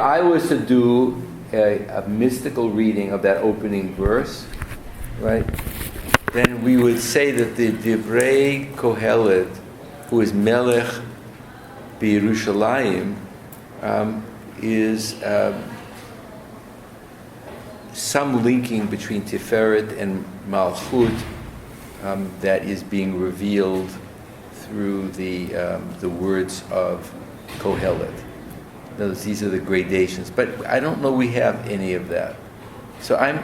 I was to do a mystical reading of that opening verse, right, then we would say that the Divrei Qohelet, who is Melech B'Yerushalayim, is some linking between Tiferet and Malchut that is being revealed through the words of Qohelet. In other words, these are the gradations, but I don't know we have any of that. So I'm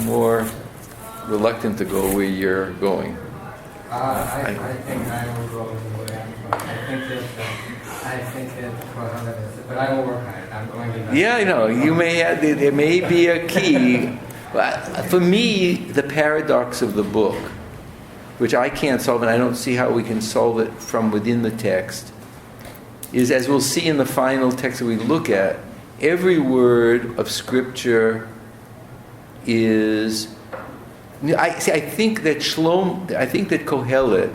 more reluctant to go where you're going. I think I will go with the way I'm going. I think that Qohelet is, but I will work on it. I'm going to. Yeah, I know. You may have. There may be a key. For me, the paradox of the book, which I can't solve, and I don't see how we can solve it from within the text, is, as we'll see in the final text that we look at, every word of Scripture is. I think that Qohelet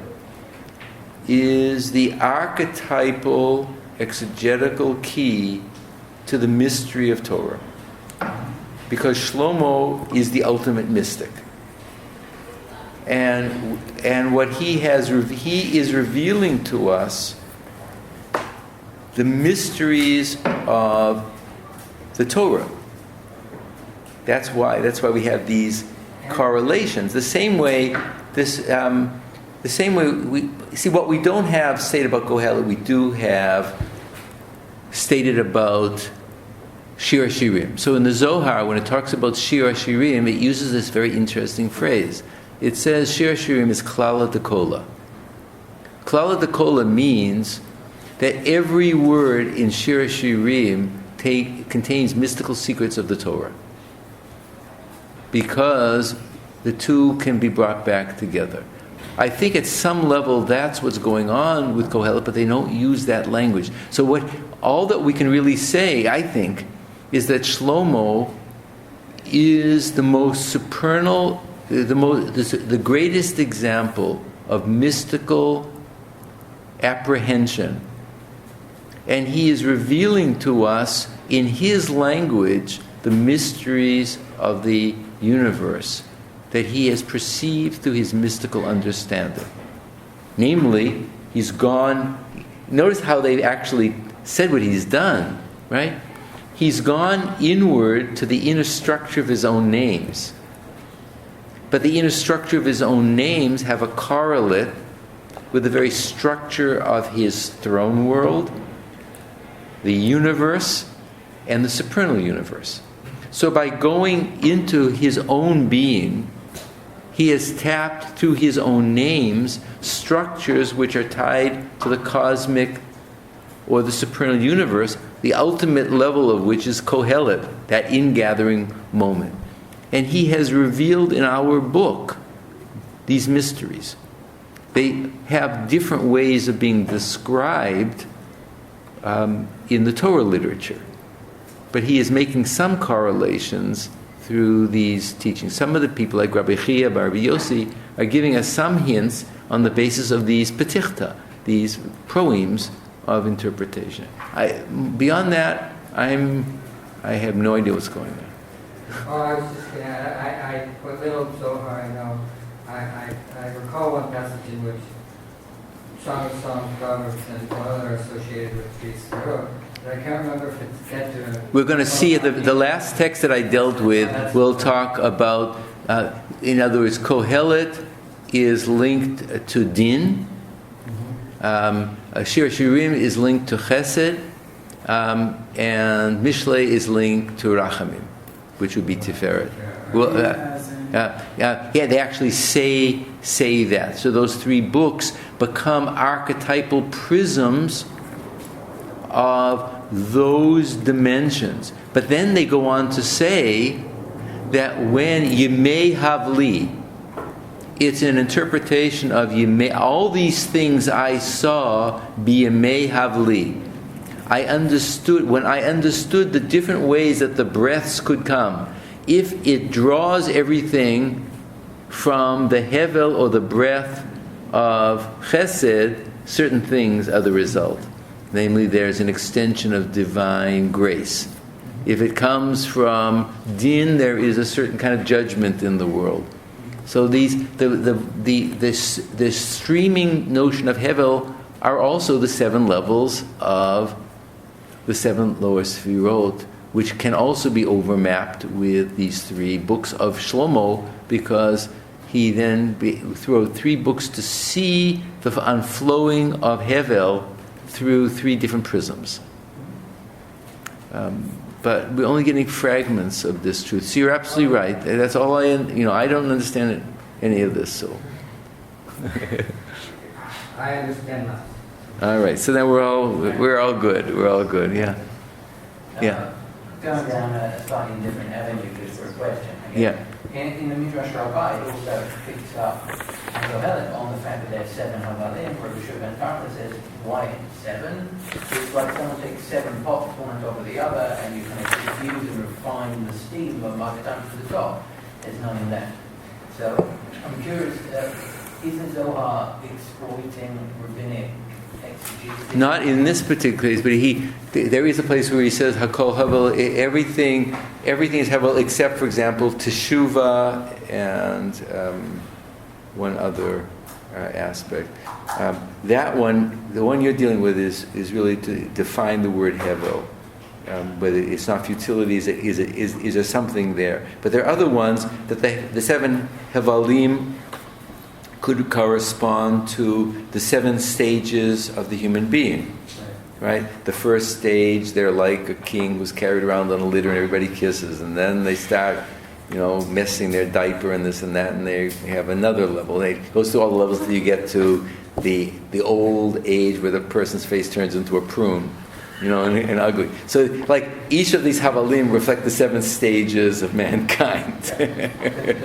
is the archetypal exegetical key to the mystery of Torah, because Shlomo is the ultimate mystic, and what he is revealing to us the mysteries of the Torah. That's why we have these correlations. The same way we see what we don't have stated about Qohelet, we do have stated about Shir HaShirim. So in the Zohar, when it talks about Shir HaShirim, it uses this very interesting phrase. It says Shir HaShirim is Klala Dekola. Klala Dekola means that every word in Shir HaShirim contains mystical secrets of the Torah, because the two can be brought back together. I think at some level that's what's going on with Qohelet, but they don't use that language. So all that we can really say, I think, is that Shlomo is the most supernal, the greatest example of mystical apprehension. And he is revealing to us in his language the mysteries of the universe that he has perceived through his mystical understanding. Namely, he's gone. Notice how they've actually said what he's done, right? He's gone inward to the inner structure of his own names. But the inner structure of his own names have a correlate with the very structure of his throne world, the universe, and the supernal universe. So by going into his own being, he has tapped through his own names structures which are tied to the cosmic or the supernal universe, the ultimate level of which is Qohelet, that ingathering moment. And he has revealed in our book these mysteries. They have different ways of being described in the Torah literature. But he is making some correlations through these teachings. Some of the people, like Rabbi Chia, Rabbi Yossi, are giving us some hints on the basis of these petichta, these proems of interpretation. Beyond that, I have no idea what's going on. Oh, I was just going to add, what little Zohar I know, I recall one passage in which Song of Songs, Proverbs, and Qohelet are associated with these Sparot. But I can't remember if it's get to. We're going to see the last text that I dealt with will talk about, in other words, Qohelet is linked to Din. Shir HaShirim is linked to Chesed, and Mishlei is linked to Rachamim, which would be Tiferet. Well, they actually say that. So those three books become archetypal prisms of those dimensions. But then they go on to say that when Yemei Havli, it's an interpretation of Yemei, all these things I saw be Yemei Havli. When I understood the different ways that the breaths could come, if it draws everything from the hevel or the breath of chesed, certain things are the result. Namely, there's an extension of divine grace. If it comes from din, there is a certain kind of judgment in the world. So this streaming notion of Hevel are also the 7 levels of the 7 lower sefirot, which can also be overmapped with these 3 books of Shlomo, because he then threw 3 books to see the unflowing of Hevel through 3 different prisms. But we're only getting fragments of this truth. So you're absolutely right. That's all I don't understand any of this. So I understand that. all right. So then we're all good. We're all good. Yeah. Yeah. Going down a slightly different avenue to the question. Yeah. In the Midrash Rabbah, it also picks up Qohelet on the fact that there's 7 Havalim, where the Shulchan Aruch says, why 7? It's like someone takes 7 pots, one on top of the other, and you kind of diffuse and refine the steam of mark it down to the top. There's none in that. So I'm curious, isn't Zohar exploiting rabbinic exegesis? Not in this particular case, but there is a place where he says Hakol Havel, everything is Havel except, for example, Teshuvah and one other aspect. That one, the one you're dealing with, is really to define the word Hevel. But it's not futility. Is there something there? But there are other ones that the 7 Hevalim could correspond to the 7 stages of the human being. Right? The first stage, they're like a king who's carried around on a litter and everybody kisses, and then they start, messing their diaper and this and that, and they have another level. It goes through all the levels until you get to the old age where the person's face turns into a prune, and ugly. So, like, each of these Havalim reflect the 7 stages of mankind. The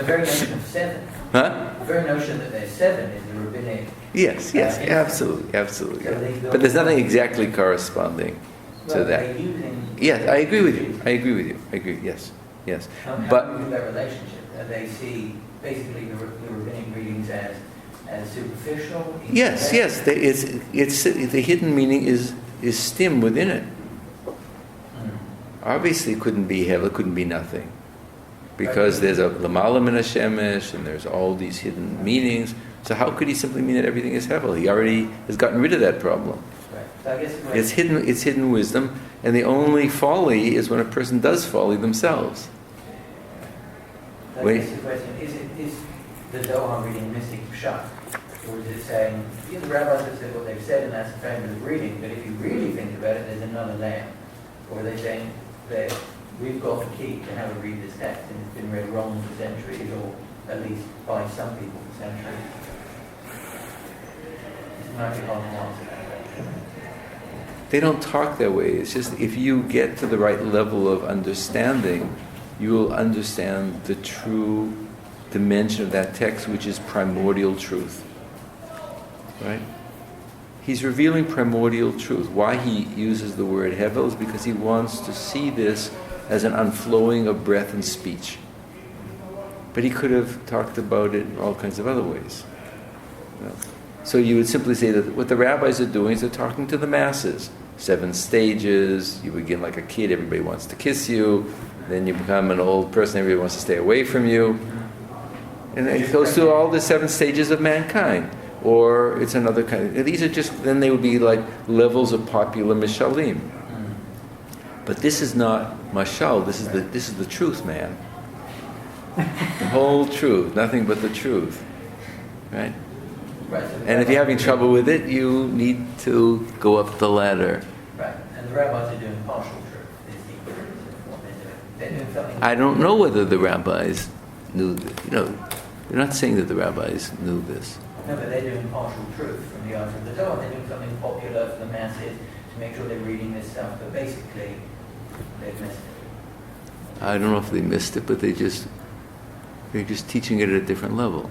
very notion of 7. Huh? The very notion that there's 7 is the rabbinic. Yes, absolutely. So But there's nothing exactly corresponding to that. Yes, I agree with you. I agree. Yes. How But do you do that relationship? They see basically the rabbinic readings as superficial. yes. It's the hidden meaning is stim within it. Obviously, it couldn't be Hevel, it couldn't be nothing, because there's a Lamala min Hashemesh, and there's all these hidden meanings. So how could he simply mean that everything is Hevel? He already has gotten rid of that problem. Right. So I guess It's hidden wisdom, and the only folly is when a person does folly themselves. I guess the question is the Zohar reading mystic pshat, or is it saying the rabbis have said what they've said and that's the famous of reading, but if you really think about it, there's another layer, or are they saying that we've got the key to how to read this text and it's been read wrong for centuries, or at least by some people for centuries? It might be hard to answer that. They don't talk that way. It's just if you get to the right level of understanding, you will understand the true dimension of that text, which is primordial truth. Right? He's revealing primordial truth. Why he uses the word Hevel is because he wants to see this as an unflowing of breath and speech. But he could have talked about it in all kinds of other ways. So you would simply say that what the rabbis are doing is they're talking to the masses. 7 stages, you begin like a kid, everybody wants to kiss you. Then you become an old person, everybody wants to stay away from you. And it goes through all the 7 stages of mankind. Or it's another kind of... These are just... Then they would be like levels of popular mishalim. But this is not mashal, this is the truth, man. The whole truth, nothing but the truth. Right? And if you're having trouble with it, you need to go up the ladder. Right, and the rabbis are doing partial truth. I don't know whether the rabbis knew this. They're not saying that the rabbis knew this. No, but they're doing partial truth from the eyes of the Zohar. They're doing something popular for the masses to make sure they're reading this stuff, but basically they've missed it. I don't know if they missed it, but they're just teaching it at a different level.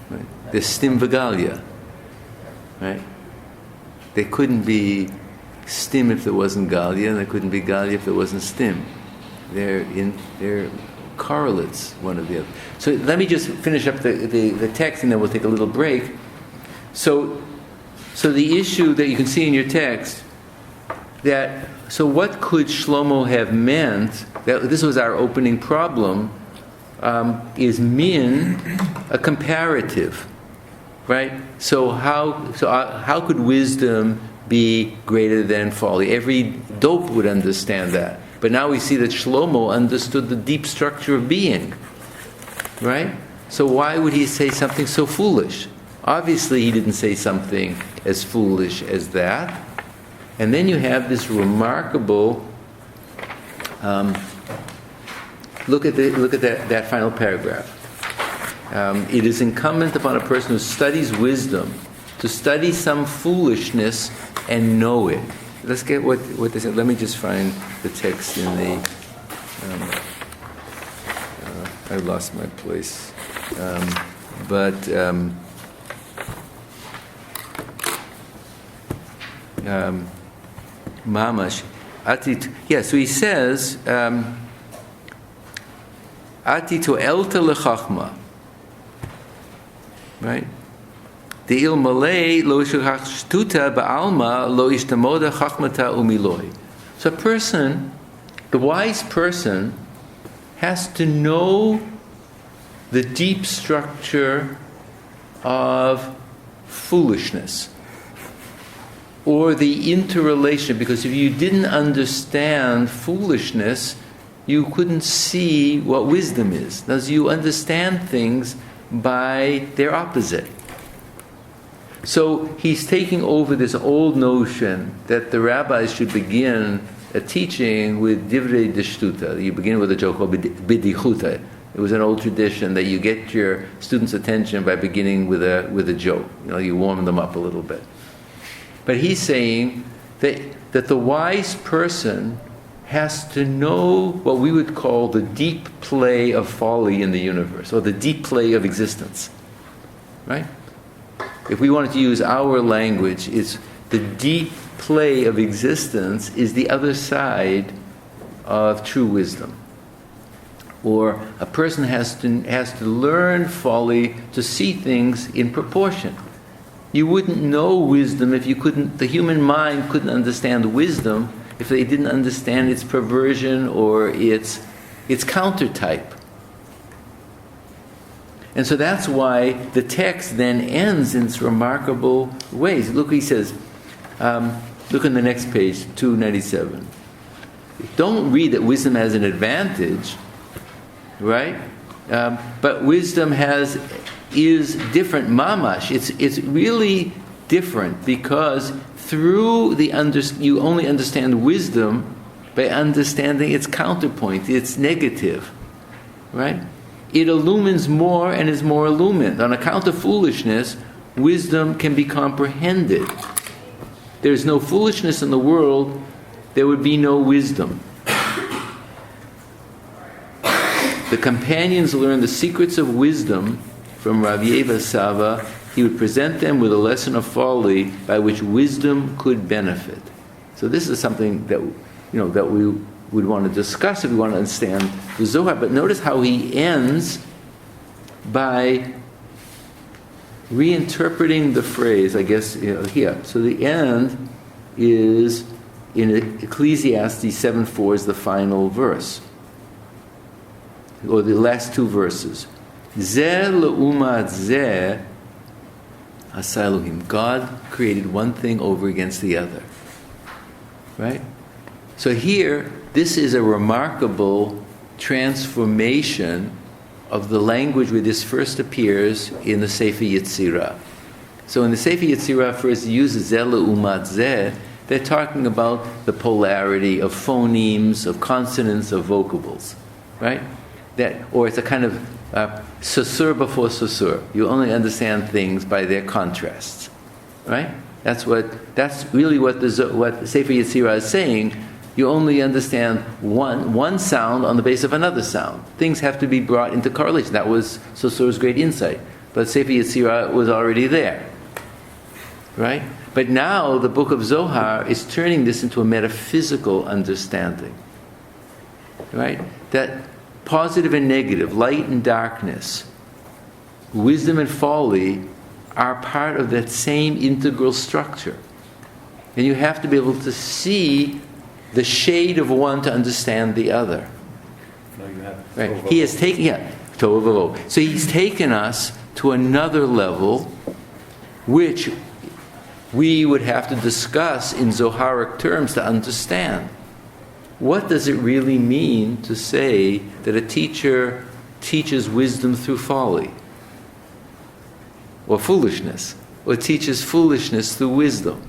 Right? They're stim v'galia. Right? They couldn't be stim if there wasn't galia, and they couldn't be galia if there wasn't stim. They're correlates, one of the other. So let me just finish up the text, and then we'll take a little break. So the issue that you can see in your text So what could Shlomo have meant? This was our opening problem. Is min a comparative, right? So how could wisdom be greater than folly? Every dope would understand that. But now we see that Shlomo understood the deep structure of being, right? So why would he say something so foolish? Obviously, he didn't say something as foolish as that. And then you have this remarkable. Look at that final paragraph. It is incumbent upon a person who studies wisdom to study some foolishness and know it. Let's get what they said. Let me just find the text in the. I lost my place, Mamash, Atit. Yeah, so he says, Ati to'elta lechachma. Right? De'il malei lo shtuta ba'alma lo ishtamoda chachmata umiloi. So a person, the wise person, has to know the deep structure of foolishness or the interrelation, because if you didn't understand foolishness, you couldn't see what wisdom is. Thus, you understand things by their opposite. So he's taking over this old notion that the rabbis should begin a teaching with divrei deshtuta. You begin with a joke called bidichuta. It was an old tradition that you get your students' attention by beginning with a joke. You warm them up a little bit. But he's saying that the wise person has to know what we would call the deep play of folly in the universe, or the deep play of existence. Right? If we wanted to use our language, it's the deep play of existence is the other side of true wisdom. Or a person has to learn folly to see things in proportion. You wouldn't know wisdom if the human mind couldn't understand wisdom if they didn't understand its perversion or its countertype. And so that's why the text then ends in its remarkable ways. Look, he says, look on the next page, 297. Don't read that wisdom has an advantage, right? But wisdom is different, mamash. It's really different because you only understand wisdom by understanding its counterpoint, its negative, right? It illumines more and is more illumined. On account of foolishness, wisdom can be comprehended. There's no foolishness in the world, there would be no wisdom. The companions learned the secrets of wisdom from Rav Yeva Sava. He would present them with a lesson of folly by which wisdom could benefit. So this is something that we would want to discuss if we want to understand the Zohar. But notice how he ends by reinterpreting the phrase, I guess, here. So the end is in Ecclesiastes 7:4 is the final verse, or the last two verses. Zeh le'umat zeh asa Elohim. God created one thing over against the other. Right? So here, this is a remarkable transformation of the language where this first appears in the Sefer Yetzirah. So in the Sefer Yetzirah first uses zeh le'umat zeh, they're talking about the polarity of phonemes, of consonants, of vocables. Right? Or it's a kind of susur before susur. You only understand things by their contrasts, right? That's really what Sefer Yetzirah is saying. You only understand one sound on the basis of another sound. Things have to be brought into correlation. That was Susur's great insight. But Sefer Yetzirah was already there, right? But now the book of Zohar is turning this into a metaphysical understanding, right? That positive and negative, light and darkness, wisdom and folly are part of that same integral structure. And you have to be able to see the shade of one to understand the other. No, you have. Right? He has taken, tohu vavohu. So he's taken us to another level, which we would have to discuss in Zoharic terms to understand. What does it really mean to say that a teacher teaches wisdom through folly? Or foolishness? Or teaches foolishness through wisdom?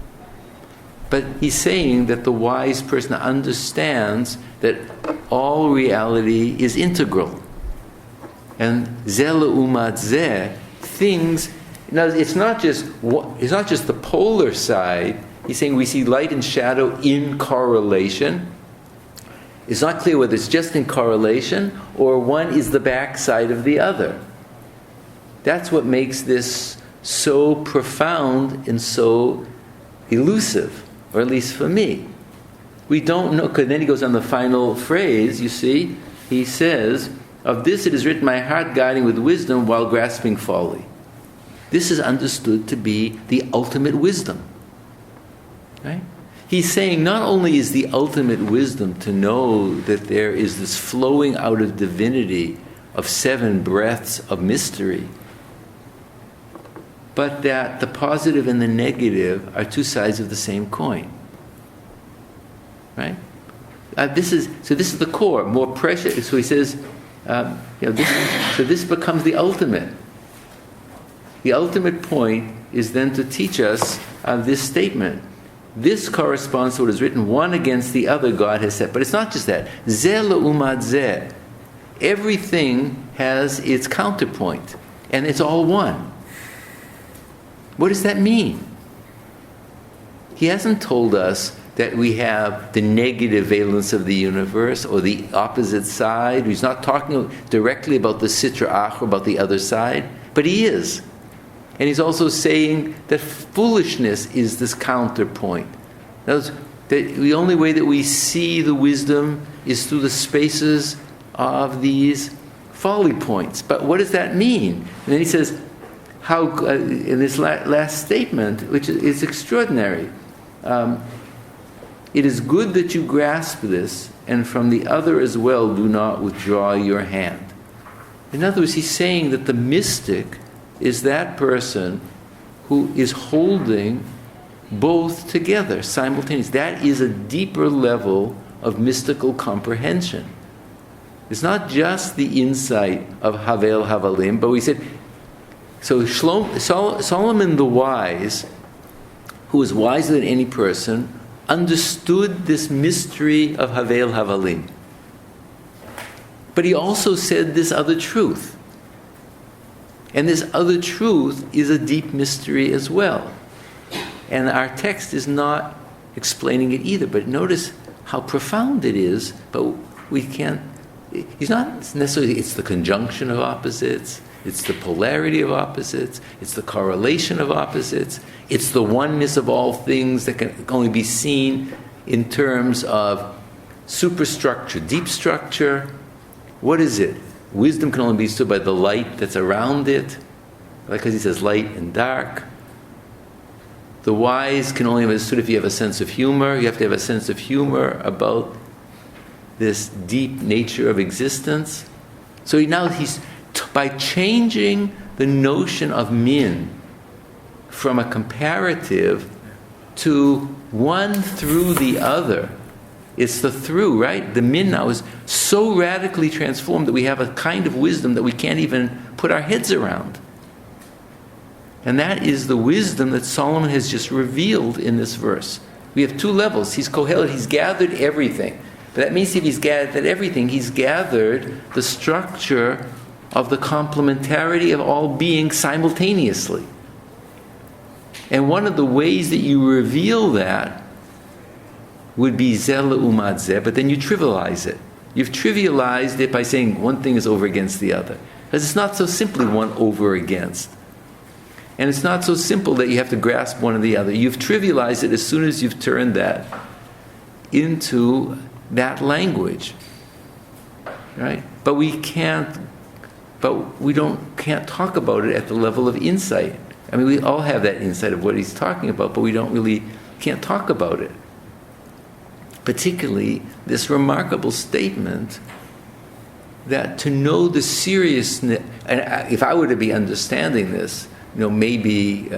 But he's saying that the wise person understands that all reality is integral. And zeh le'umat zeh, things. Now, it's not just the polar side. He's saying we see light and shadow in correlation. It's not clear whether it's just in correlation or one is the backside of the other. That's what makes this so profound and so elusive, or at least for me. We don't know, because then he goes on the final phrase, you see, he says, of this it is written, my heart guiding with wisdom while grasping folly. This is understood to be the ultimate wisdom. Right? He's saying not only is the ultimate wisdom to know that there is this flowing out of divinity of 7 breaths of mystery, but that the positive and the negative are 2 sides of the same coin. Right? This is the core, more precious. So he says, this becomes the ultimate. The ultimate point is then to teach us this statement. This corresponds to what is written, one against the other God has set. But it's not just that. Zeh le'umat zeh. Everything has its counterpoint, and it's all one. What does that mean? He hasn't told us that we have the negative valence of the universe or the opposite side. He's not talking directly about the sitra achra, about the other side, but he is. And he's also saying that foolishness is this counterpoint. That the only way that we see the wisdom is through the spaces of these folly points. But what does that mean? And then he says, how in this last statement, which is extraordinary, it is good that you grasp this, and from the other as well do not withdraw your hand. In other words, he's saying that the mystic is that person who is holding both together simultaneously. That is a deeper level of mystical comprehension. It's not just the insight of Havel Havalim, but we said, so Solomon the wise, who is wiser than any person, understood this mystery of Havel Havalim. But he also said this other truth. And this other truth is a deep mystery as well. And our text is not explaining it either, but notice how profound it is, but we can't, he's not necessarily, it's the conjunction of opposites, it's the polarity of opposites, it's the correlation of opposites, it's the oneness of all things that can only be seen in terms of superstructure, deep structure. What is it? Wisdom can only be stood by the light that's around it, because he says light and dark. The wise can only be understood if you have a sense of humor. You have to have a sense of humor about this deep nature of existence. So now he's by changing the notion of min from a comparative to one through the other. It's the through, right? The min now is so radically transformed that we have a kind of wisdom that we can't even put our heads around. And that is the wisdom that Solomon has just revealed in this verse. We have 2 levels. He's Qohelet, he's gathered everything. But that means if he's gathered everything, he's gathered the structure of the complementarity of all beings simultaneously. And one of the ways that you reveal that would be zeh le'umat zeh, but then you trivialize it. You've trivialized it by saying one thing is over against the other. Because it's not so simply one over against. And it's not so simple that you have to grasp one or the other. You've trivialized it as soon as you've turned that into that language. Right? But we can't talk about it at the level of insight. I mean, we all have that insight of what he's talking about, but we don't really can't talk about it. Particularly this remarkable statement that to know the seriousness, and if I were to be understanding this, maybe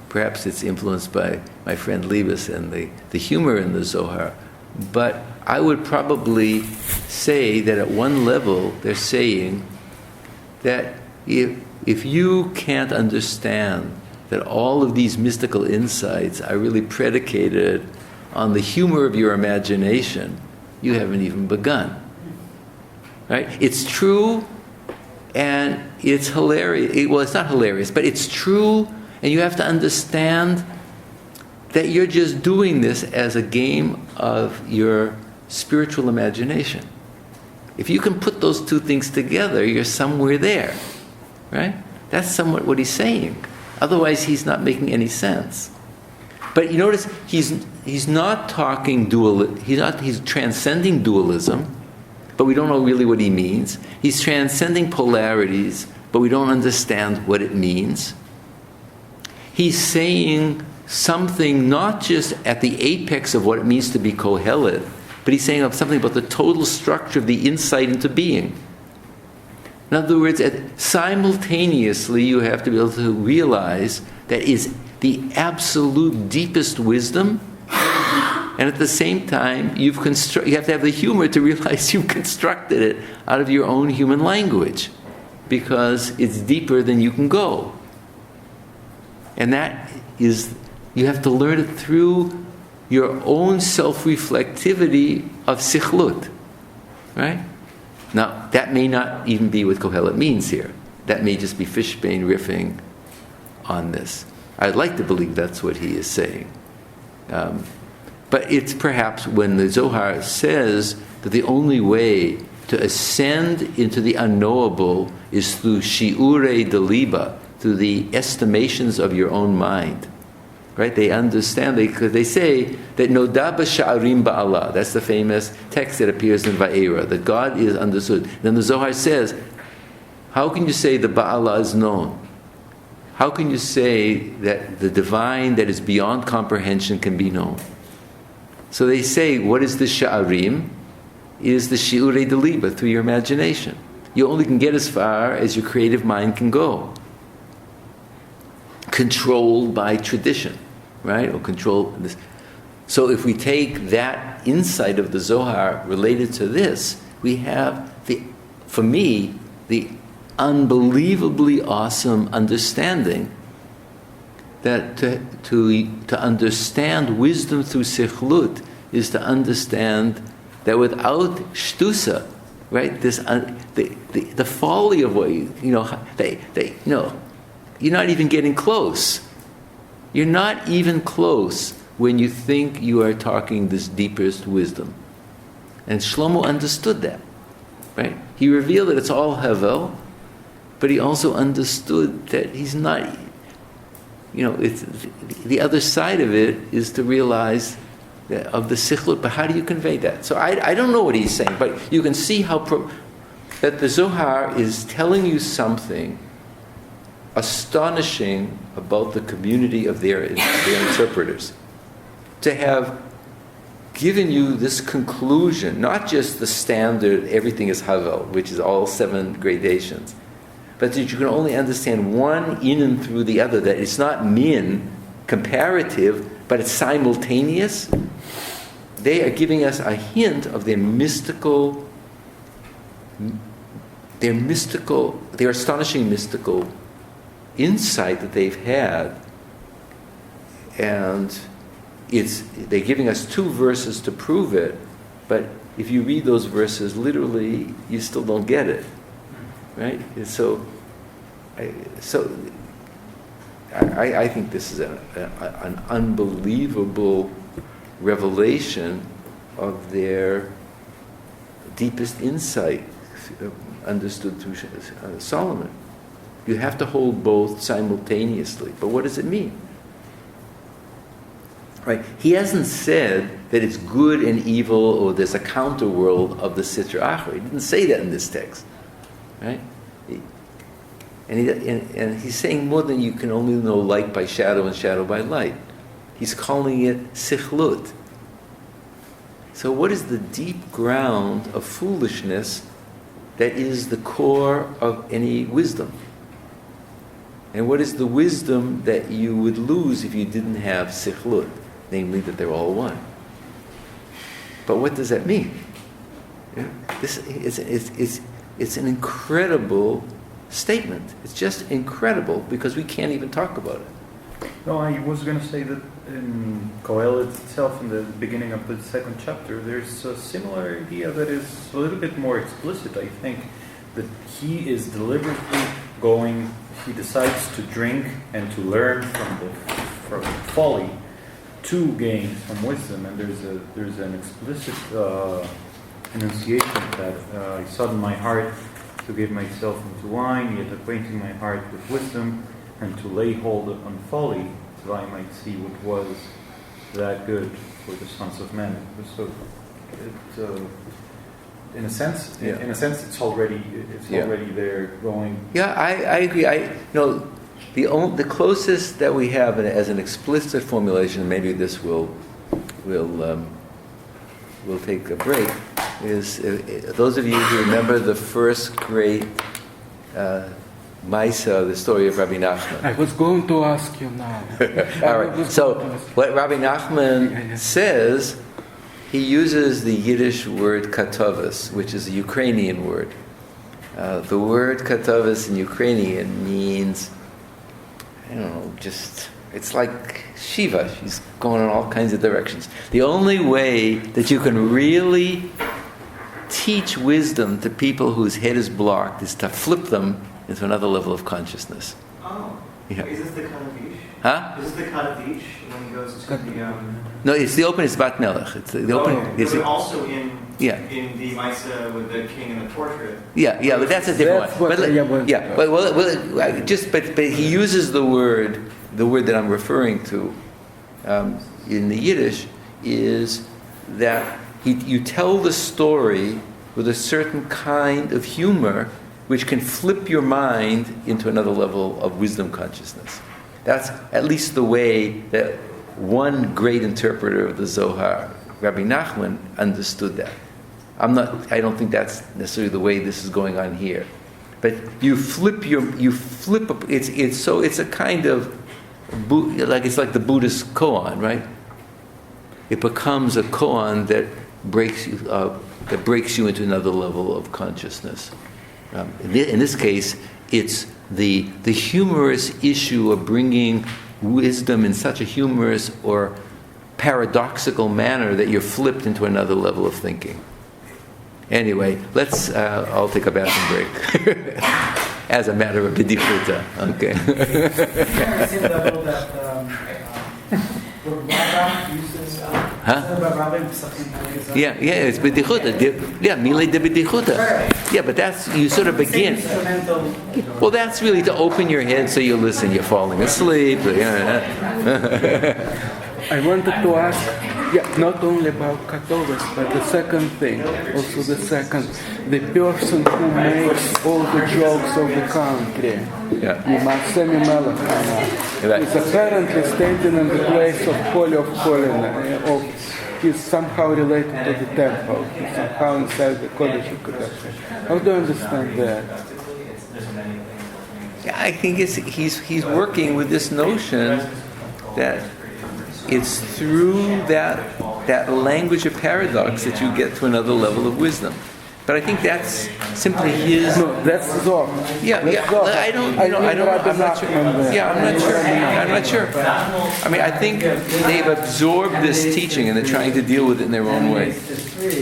perhaps it's influenced by my friend Liebes and the humor in the Zohar, but I would probably say that at one level they're saying that if you can't understand that all of these mystical insights are really predicated on the humor of your imagination, you haven't even begun. Right? It's true and it's hilarious. Well, it's not hilarious, but it's true, and you have to understand that you're just doing this as a game of your spiritual imagination. If you can put those two things together, you're somewhere there. Right? That's somewhat what he's saying. Otherwise, he's not making any sense. But you notice he's not talking he's transcending dualism, but we don't know really what he means. He's transcending polarities, but we don't understand what it means. He's saying something not just at the apex of what it means to be Qohelet, but he's saying something about the total structure of the insight into being. In other words, simultaneously you have to be able to realize that is the absolute deepest wisdom, and at the same time you have to have the humor to realize you've constructed it out of your own human language, because it's deeper than you can go. And that is, you have to learn it through your own self-reflectivity of sichlut, right? Now, that may not even be what Qohelet means here. That may just be Fishbane riffing on this. I'd like to believe that's what he is saying. But it's perhaps when the Zohar says that the only way to ascend into the unknowable is through shi'urei deliba, through the estimations of your own mind. Right? They understand, because they say that Noda b'sha'arim ba'Allah. That's the famous text that appears in Va'era, that God is understood. Then the Zohar says, how can you say the Ba'Allah is known? How can you say that the divine that is beyond comprehension can be known? So they say, what is the sha'arim? It is the shi'urei deliba, through your imagination. You only can get as far as your creative mind can go. Controlled by tradition, right? Or controlled this. So if we take that insight of the Zohar related to this, we have for me, the unbelievably awesome understanding that to understand wisdom through sichlut is to understand that without shtusa, right? This the folly of what you're not even getting close. You're not even close when you think you are talking this deepest wisdom. And Shlomo understood that, right? He revealed that it's all Havel, but he also understood that he's not, it's the other side of it is to realize that of the sichlut, but how do you convey that? So I don't know what he's saying, but you can see that the Zohar is telling you something astonishing about the community of their interpreters. To have given you this conclusion, not just the standard, everything is Havel, which is all 7 gradations, but that you can only understand one in and through the other, that it's not min, comparative, but it's simultaneous. They are giving us a hint of their astonishing mystical insight that they've had, and they're giving us 2 verses to prove it, but if you read those verses literally, you still don't get it, right? So I think this is an unbelievable revelation of their deepest insight, understood through Solomon. You have to hold both simultaneously. But what does it mean? Right? He hasn't said that it's good and evil, or there's a counter world of the Sitra Achra. He didn't say that in this text. Right? And he's saying more than you can only know light by shadow and shadow by light. He's calling it sichlut. So what is the deep ground of foolishness that is the core of any wisdom? And what is the wisdom that you would lose if you didn't have sichlut? Namely, that they're all one. But what does that mean? Yeah? It's an incredible statement. It's just incredible because we can't even talk about it. No, I was going to say that in Qohelet itself, in the beginning of the second chapter, there's a similar idea that is a little bit more explicit, I think, that he is deliberately he decides to drink and to learn from folly to gain some wisdom, and there's an explicit enunciation that I sodden my heart to give myself into wine, yet acquainting my heart with wisdom, and to lay hold on folly, so I might see what was that good for the sons of men. So, in a sense, it's already there going. Yeah, I agree. The closest that we have as an explicit formulation, maybe this will take a break, is those of you who remember the first great Maisa, the story of Rabbi Nachman. I was going to ask you now. All right. So what Rabbi Nachman says, he uses the Yiddish word katovas, which is a Ukrainian word. The word katovas in Ukrainian means, I don't know, it's like Shiva. She's going in all kinds of directions. The only way that you can really teach wisdom to people whose head is blocked is to flip them into another level of consciousness. Oh. Yeah. Is this the Kaddish? Huh? Is this the Kaddish when he goes to the... No, it's the open, it's Bat Melech. It's the open... but also in Yeah. in the Maisa with the king and the portrait. Yeah, but that's a different one. But he uses the word that I'm referring to in the Yiddish is that you tell the story with a certain kind of humor which can flip your mind into another level of wisdom consciousness. That's at least the way that one great interpreter of the Zohar, Rabbi Nachman, understood that. I don't think that's necessarily the way this is going on here. But it's a kind of, it's like the Buddhist koan, right? It becomes a koan that breaks you into another level of consciousness. In this case, it's the humorous issue of bringing wisdom in such a humorous or paradoxical manner that you're flipped into another level of thinking. Anyway, I'll take a bathroom break. As a matter of bedichuta, okay. Huh? Yeah, it's bedichuta. Yeah, mile de bedichuta. Yeah, but that's, you sort of begin. Well, that's really to open your head so you listen. You're falling asleep. I wanted to ask, not only about Katovas, but the second thing, also the person who makes all the jokes of the country, is apparently standing in the place of Holy of Holiness, he's somehow related to the temple, he's somehow inside the Kodesh of Kodashim. How do you understand that? Yeah, I think he's working with this notion that it's through that language of paradox that you get to another level of wisdom. But I think that's simply his. No, that's Zohar. Yeah. I'm not sure. Yeah, I'm not sure. I mean, I think they've absorbed this teaching and they're trying to deal with it in their own way.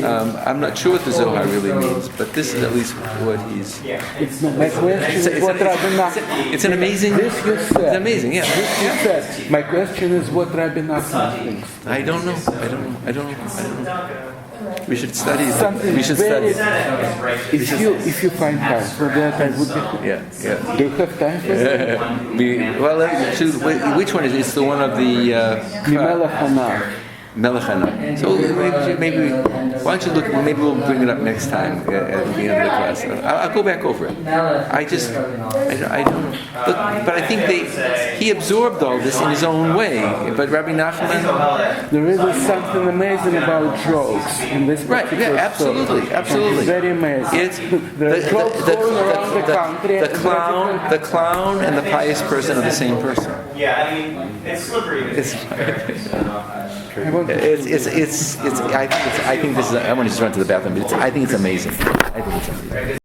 I'm not sure what the Zohar really means, but this is at least what he's. My question is what Rabbi Nachman. It's an amazing. This you said. It's amazing. Yeah. This you said. My question is what Rabbi Nachman thinks. I don't know. We should study. If you find time for that, I would be. Yeah. Do you have time for that? Which one is it? It's the one of the. Mimela Hana. Melech Hanoi. So maybe why don't you look? Maybe we'll bring it up next time at the end of the class. I'll go back over it. I don't. But I think he absorbed all this in his own way. But Rabbi Nachman, There is something amazing about jokes in this right? particular Yeah, absolutely, story. absolutely. It's very amazing. It's There are jokes going around the country. the clown, and the pious person are the same person. Yeah, I mean, it's slippery. I think this is. I want to just run to the bathroom. I think it's amazing. I think it's amazing.